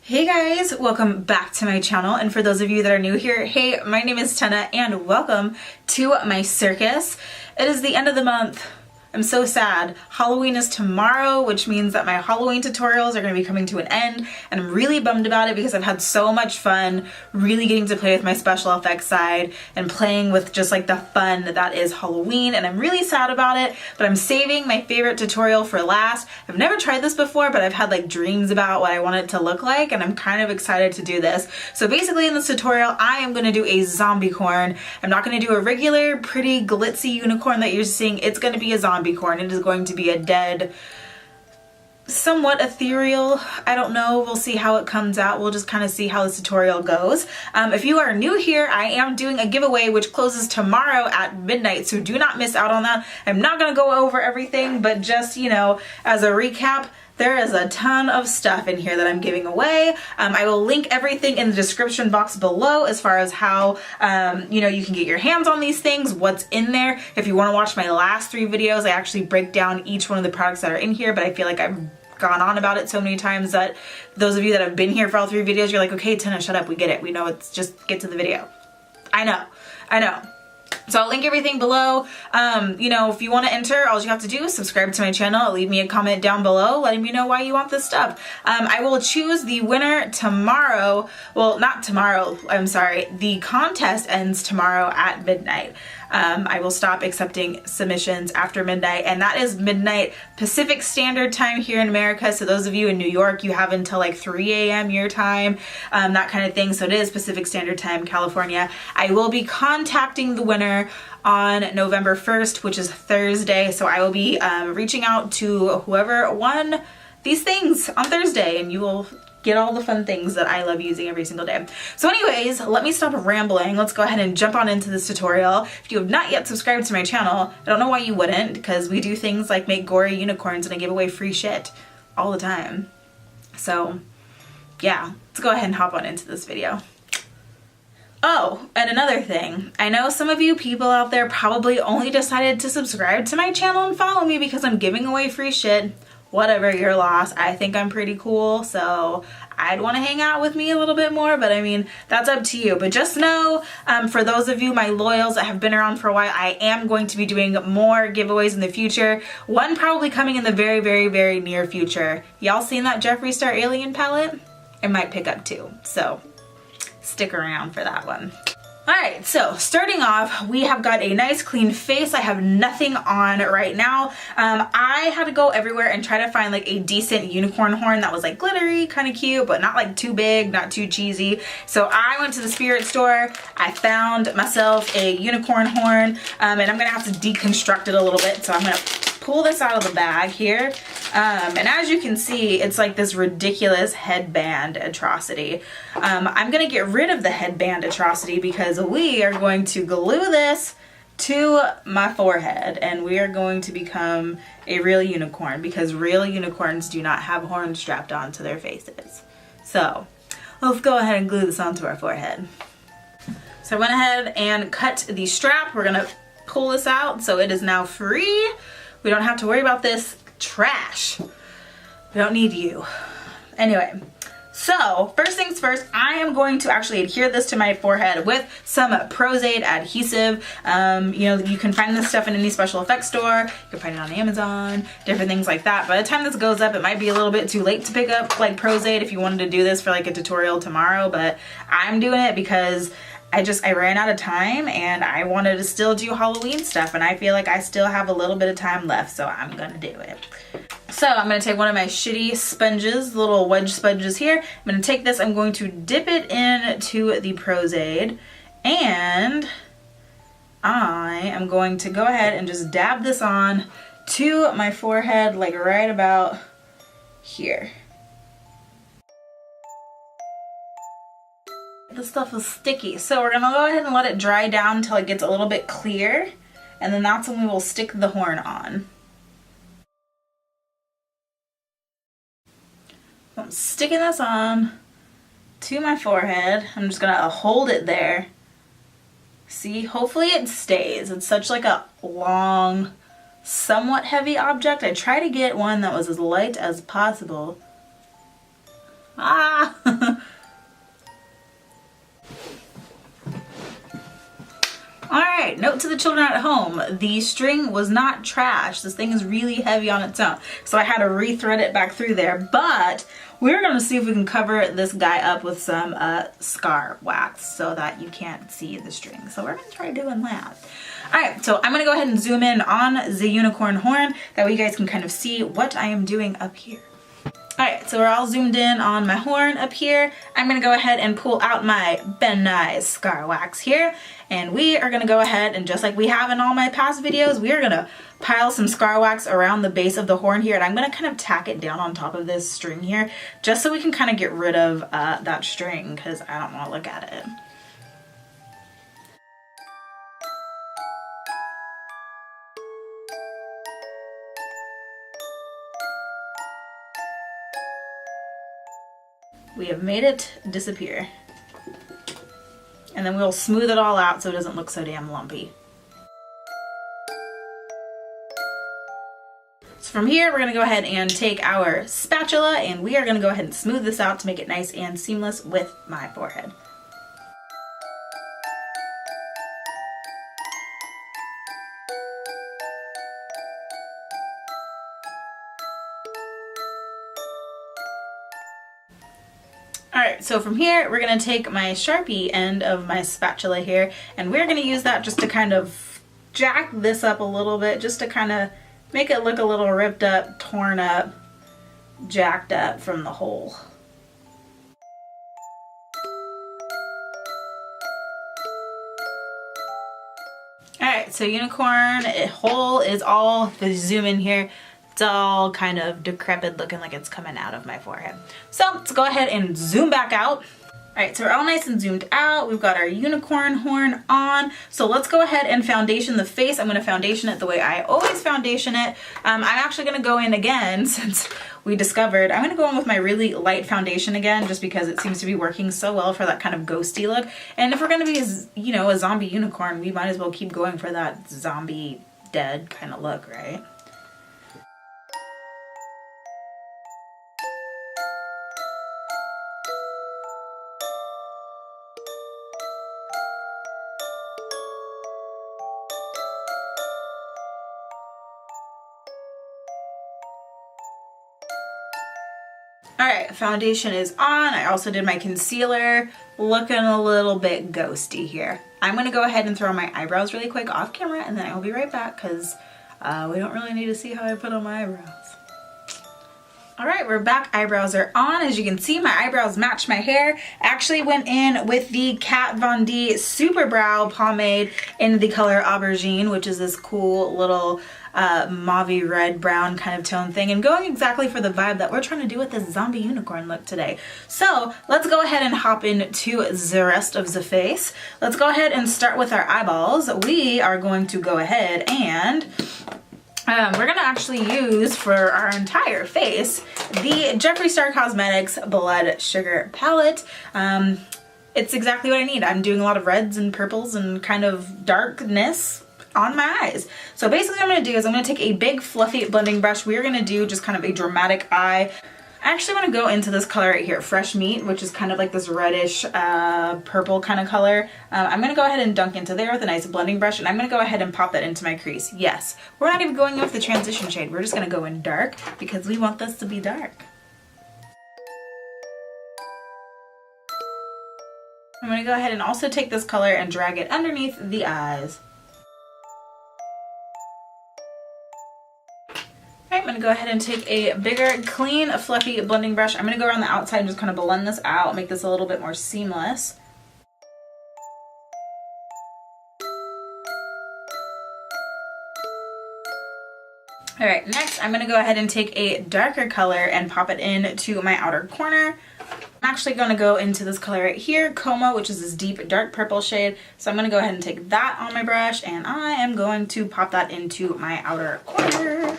Hey guys, welcome back to my channel, and for those of you that are new here, hey, my name is Tenna and welcome to my circus. It is the end of the month. I'm so sad. Halloween is tomorrow, which means that my Halloween tutorials are going to be coming to an end, and I'm really bummed about it because I've had so much fun really getting to play with my special effects side and playing with just like the fun that is Halloween, and I'm really sad about it, but I'm saving my favorite tutorial for last. I've never tried this before, but I've had like dreams about what I want it to look like, and I'm kind of excited to do this. So basically in this tutorial, I am going to do a Zombiecorn. I'm not going to do a regular pretty glitzy unicorn that you're seeing. It's going to be a Zombiecorn. It is going to be a dead, somewhat ethereal, I don't know, we'll see how it comes out. We'll just kind of see how this tutorial goes. If you are new here, I am doing a giveaway which closes tomorrow at midnight, so do not miss out on that. I'm not going to go over everything, but just, you know, as a recap, there is a ton of stuff in here that I'm giving away. I will link everything in the description box below as far as how, you know, you can get your hands on these things, what's in there. If you want to watch my last 3 videos, I actually break down each one of the products that are in here, but I feel like I've gone on about it so many times that those of you that have been here for all 3 videos, you're like, okay, Tenna, shut up, we get it. We know it's just get to the video. I know. So I'll link everything below. You know, if you want to enter, all you have to do is subscribe to my channel, leave me a comment down below letting me know why you want this stuff. I will choose the winner tomorrow. Well, not tomorrow, I'm sorry. The contest ends tomorrow at midnight. I will stop accepting submissions after midnight, and that is midnight Pacific Standard Time here in America. So those of you in New York, you have until like 3 a.m. your time, that kind of thing. So it is Pacific Standard Time, California. I will be contacting the winner on November 1st, which is Thursday. So I will be reaching out to whoever won these things on Thursday, and you will get all the fun things that I love using every single day. So anyways, let me stop rambling. Let's go ahead and jump on into this tutorial. If you have not yet subscribed to my channel, I don't know why you wouldn't, because we do things like make gory unicorns and I give away free shit all the time. So yeah, let's go ahead and hop on into this video. Oh, and another thing, I know some of you people out there probably only decided to subscribe to my channel and follow me because I'm giving away free shit. Whatever, your loss. I think I'm pretty cool, so I'd want to hang out with me a little bit more, but I mean, that's up to you. But just know, for those of you, my loyals that have been around for a while, I am going to be doing more giveaways in the future. One probably coming in the very, very, very near future. Y'all seen that Jeffree Star Alien palette? It might pick up too, so stick around for that one. Alright, so starting off, we have got a nice clean face. I have nothing on right now. I had to go everywhere and try to find like a decent unicorn horn that was like glittery, kind of cute, but not like too big, not too cheesy. So I went to the spirit store, I found myself a unicorn horn, and I'm gonna have to deconstruct it a little bit. So I'm gonna pull this out of the bag here, and as you can see, it's like this ridiculous headband atrocity. I'm gonna get rid of the headband atrocity because we are going to glue this to my forehead, and we are going to become a real unicorn because real unicorns do not have horns strapped onto their faces. So let's go ahead and glue this onto our forehead. So I went ahead and cut the strap. We're gonna pull this out so it is now free. We don't have to worry about this trash. We don't need you. Anyway, so first things first, I am going to actually adhere this to my forehead with some Prozade adhesive. You know, you can find this stuff in any special effects store. You can find it on Amazon, different things like that. By the time this goes up, it might be a little bit too late to pick up like Prozade if you wanted to do this for like a tutorial tomorrow, but I'm doing it because I ran out of time and I wanted to still do Halloween stuff, and I feel like I still have a little bit of time left, so I'm gonna do it. So I'm gonna take one of my shitty sponges, little wedge sponges here. I'm gonna take this, I'm going to dip it into the Prozade, and I am going to go ahead and just dab this on to my forehead, like right about here. This stuff is sticky, so we're gonna go ahead and let it dry down until it gets a little bit clear, and then that's when we will stick the horn on. I'm sticking this on to my forehead. I'm just gonna hold it there. See, hopefully it stays. It's such like a long, somewhat heavy object. I try to get one that was as light as possible. Ah! right, note to the children at home, the string was not trash. This thing is really heavy on its own. So I had to rethread it back through there, but we're gonna see if we can cover this guy up with some scar wax so that you can't see the string. So we're gonna try doing that. All right, so I'm gonna go ahead and zoom in on the unicorn horn. That way you guys can kind of see what I am doing up here. All right, so we're all zoomed in on my horn up here. I'm gonna go ahead and pull out my Ben Nye's scar wax here. And we are gonna go ahead and, just like we have in all my past videos, we are gonna pile some scar wax around the base of the horn here. And I'm gonna kind of tack it down on top of this string here, just so we can kind of get rid of that string, because I don't wanna look at it. We have made it disappear. And then we'll smooth it all out so it doesn't look so damn lumpy. So from here, we're gonna go ahead and take our spatula and we are gonna go ahead and smooth this out to make it nice and seamless with my forehead. Alright, so from here, we're going to take my Sharpie end of my spatula here, and we're going to use that just to kind of jack this up a little bit, just to kind of make it look a little ripped up, torn up, jacked up from the hole. Alright, so unicorn hole is all, if I zoom in here, it's all kind of decrepit looking like it's coming out of my forehead. So let's go ahead and zoom back out. All right, so we're all nice and zoomed out. We've got our unicorn horn on. So let's go ahead and foundation the face. I'm gonna foundation it the way I always foundation it. I'm actually gonna go in again, since we discovered, I'm gonna go in with my really light foundation again, just because it seems to be working so well for that kind of ghosty look. And if we're gonna be, you know, a zombie unicorn, we might as well keep going for that zombie dead kind of look, right? Alright, foundation is on. I also did my concealer, looking a little bit ghosty here. I'm going to go ahead and throw my eyebrows really quick off camera, and then I will be right back because we don't really need to see how I put on my eyebrows. Alright, we're back. Eyebrows are on. As you can see, my eyebrows match my hair. I actually went in with the Kat Von D Super Brow Pomade in the color Aubergine, which is this cool little mauve red brown kind of tone thing, and going exactly for the vibe that we're trying to do with this zombie unicorn look today. So let's go ahead and hop into the rest of the face. Let's go ahead and start with our eyeballs. We are going to go ahead and we're gonna actually use for our entire face the Jeffree Star Cosmetics Blood Sugar Palette. It's exactly what I need. I'm doing a lot of reds and purples and kind of darkness on my eyes. So basically what I'm going to do is I'm going to take a big fluffy blending brush. We're going to do just kind of a dramatic eye. I actually want to go into this color right here, Fresh Meat, which is kind of like this reddish purple kind of color. I'm going to go ahead and dunk into there with a nice blending brush, and I'm going to go ahead and pop that into my crease. Yes, we're not even going with the transition shade. We're just going to go in dark because we want this to be dark. I'm going to go ahead and also take this color and drag it underneath the eyes. I'm going to go ahead and take a bigger, clean, fluffy blending brush. I'm going to go around the outside and just kind of blend this out, make this a little bit more seamless. Alright, next I'm going to go ahead and take a darker color and pop it into my outer corner. I'm actually going to go into this color right here, Como, which is this deep dark purple shade. So I'm going to go ahead and take that on my brush, and I am going to pop that into my outer corner.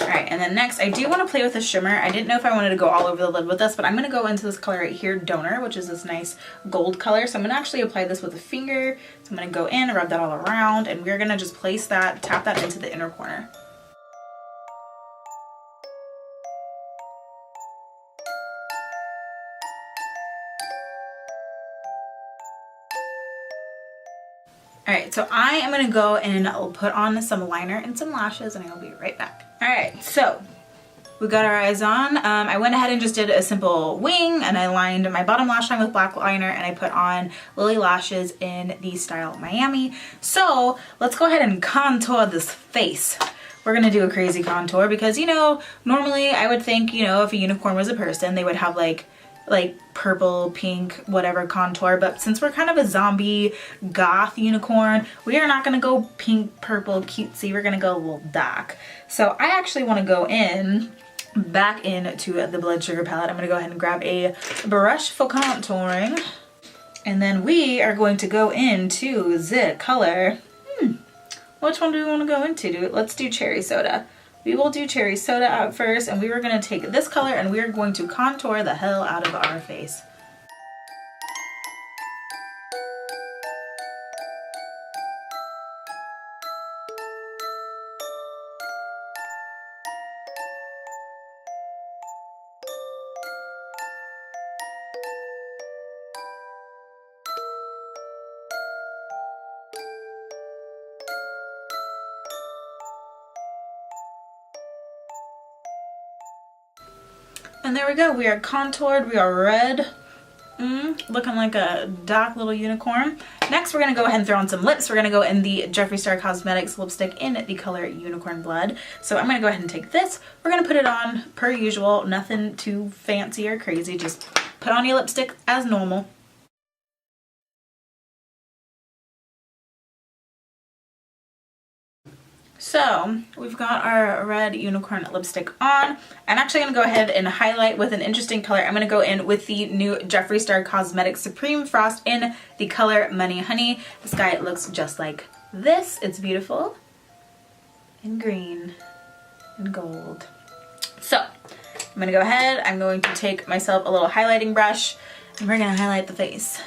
Alright, and then next I do want to play with a shimmer. I didn't know if I wanted to go all over the lid with this, but I'm going to go into this color right here, Donor, which is this nice gold color. So I'm going to actually apply this with a finger. So I'm going to go in and rub that all around, and we're going to just place that, tap that into the inner corner. Alright, so I am going to go and I'll put on some liner and some lashes and I'll be right back. Alright, so we got our eyes on. I went ahead and just did a simple wing and I lined my bottom lash line with black liner and I put on Lily lashes in the style Miami. So let's go ahead and contour this face. We're gonna do a crazy contour because, you know, normally I would think, you know, if a unicorn was a person, they would have like purple, pink, whatever contour, but since we're kind of a zombie goth unicorn, we are not gonna go pink, purple, cutesy, we're gonna go a little dark. So I actually wanna go back into the Blood Sugar palette. I'm gonna go ahead and grab a brush for contouring, and then we are going to go into the color, which one do we want to go into? Let's do Cherry Soda. We will do Cherry Soda out first, and we are going to take this color and we are going to contour the hell out of our face. And there we go, we are contoured, we are red, looking like a dark little unicorn. Next we're going to go ahead and throw on some lips. We're going to go in the Jeffree Star Cosmetics lipstick in the color Unicorn Blood. So I'm going to go ahead and take this, we're going to put it on per usual, nothing too fancy or crazy, just put on your lipstick as normal. So we've got our red unicorn lipstick on. I'm actually going to go ahead and highlight with an interesting color. I'm going to go in with the new Jeffree Star Cosmetics Supreme Frost in the color Money Honey. This guy looks just like this. It's beautiful and green and gold. So I'm going to go ahead. I'm going to take myself a little highlighting brush and we're going to highlight the face.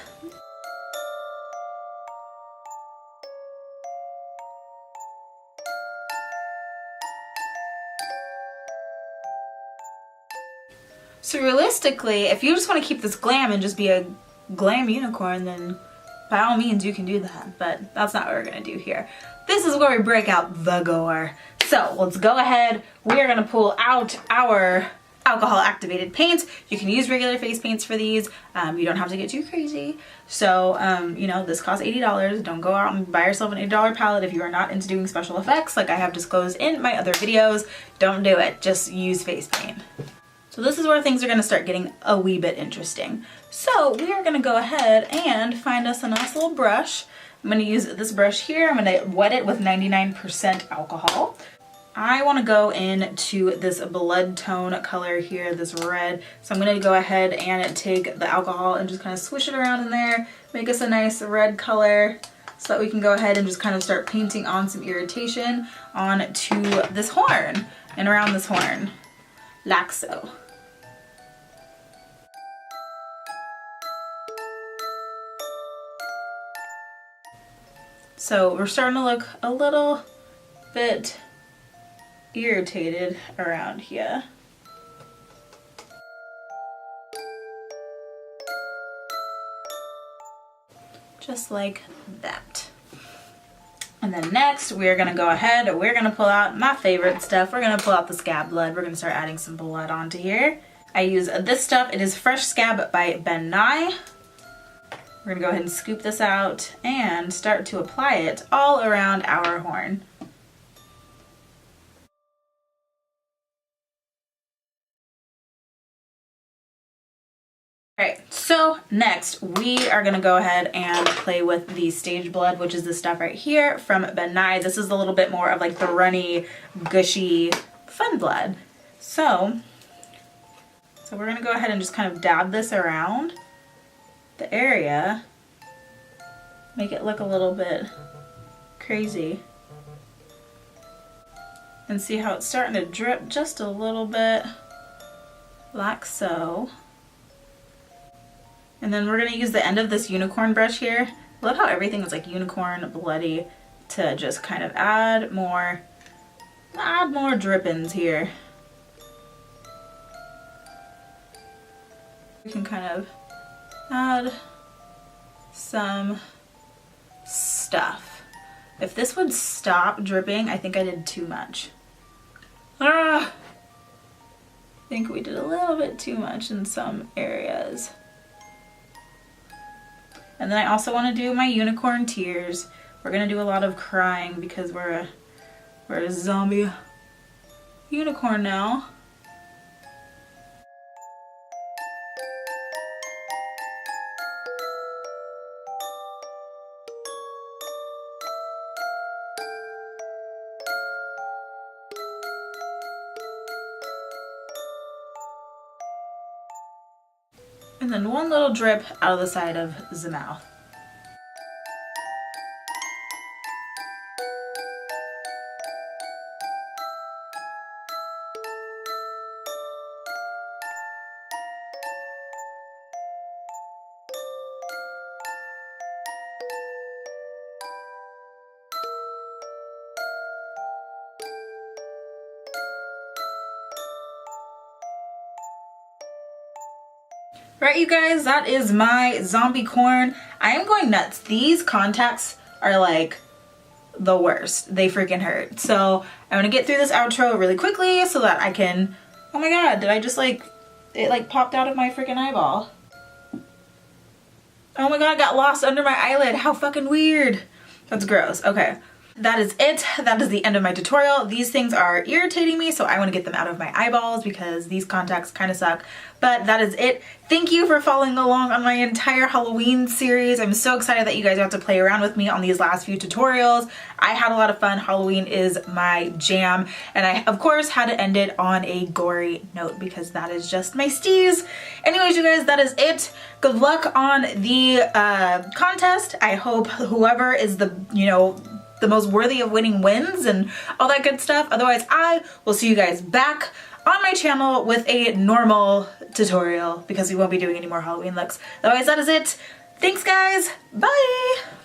So realistically, if you just want to keep this glam and just be a glam unicorn, then by all means you can do that, but that's not what we're going to do here. This is where we break out the gore. So let's go ahead. We are going to pull out our alcohol activated paints. You can use regular face paints for these. You don't have to get too crazy. So, you know, this costs $80. Don't go out and buy yourself an $80 palette if you are not into doing special effects like I have disclosed in my other videos. Don't do it. Just use face paint. So this is where things are going to start getting a wee bit interesting. So we are going to go ahead and find us a nice little brush. I'm going to use this brush here. I'm going to wet it with 99% alcohol. I want to go into this blood tone color here, this red. So I'm going to go ahead and take the alcohol and just kind of swish it around in there, make us a nice red color so that we can go ahead and just kind of start painting on some irritation onto this horn and around this horn, like so. So we're starting to look a little bit irritated around here. Just like that. And then next we're gonna go ahead, we're gonna pull out my favorite stuff. We're gonna pull out the scab blood. We're gonna start adding some blood onto here. I use this stuff. It is Fresh Scab by Ben Nye. We're gonna go ahead and scoop this out and start to apply it all around our horn. Alright, so next we are gonna go ahead and play with the Stage Blood, which is this stuff right here from Ben Nye. This is a little bit more of like the runny, gushy, fun blood. So we're gonna go ahead and just kind of dab this around the area, make it look a little bit crazy, and see how it's starting to drip just a little bit, like so. And then we're gonna use the end of this unicorn brush here. I love how everything is like unicorn bloody, to just kind of add more drippings here. We can kind of add some stuff. If this would stop dripping, I think I did too much. I think we did a little bit too much in some areas. And then I also want to do my unicorn tears. We're gonna do a lot of crying because we're a zombie unicorn now. And then one little drip out of the side of the mouth. Right, you guys, that is my Zombiecorn. I am going nuts. These contacts are like the worst. They freaking hurt. So I'm gonna get through this outro really quickly so that I can, oh my god, did I just like, it like popped out of my freaking eyeball. Oh my god, it got lost under my eyelid. How fucking weird. That's gross. Okay. That is it. That is the end of my tutorial. These things are irritating me, so I want to get them out of my eyeballs because these contacts kind of suck. But that is it. Thank you for following along on my entire Halloween series. I'm so excited that you guys got to play around with me on these last few tutorials. I had a lot of fun. Halloween is my jam. And I, of course, had to end it on a gory note because that is just my steez. Anyways, you guys, that is it. Good luck on the contest. I hope whoever is the, you know, the most worthy of winning wins and all that good stuff. Otherwise, I will see you guys back on my channel with a normal tutorial because we won't be doing any more Halloween looks. Otherwise, that is it. Thanks, guys. Bye.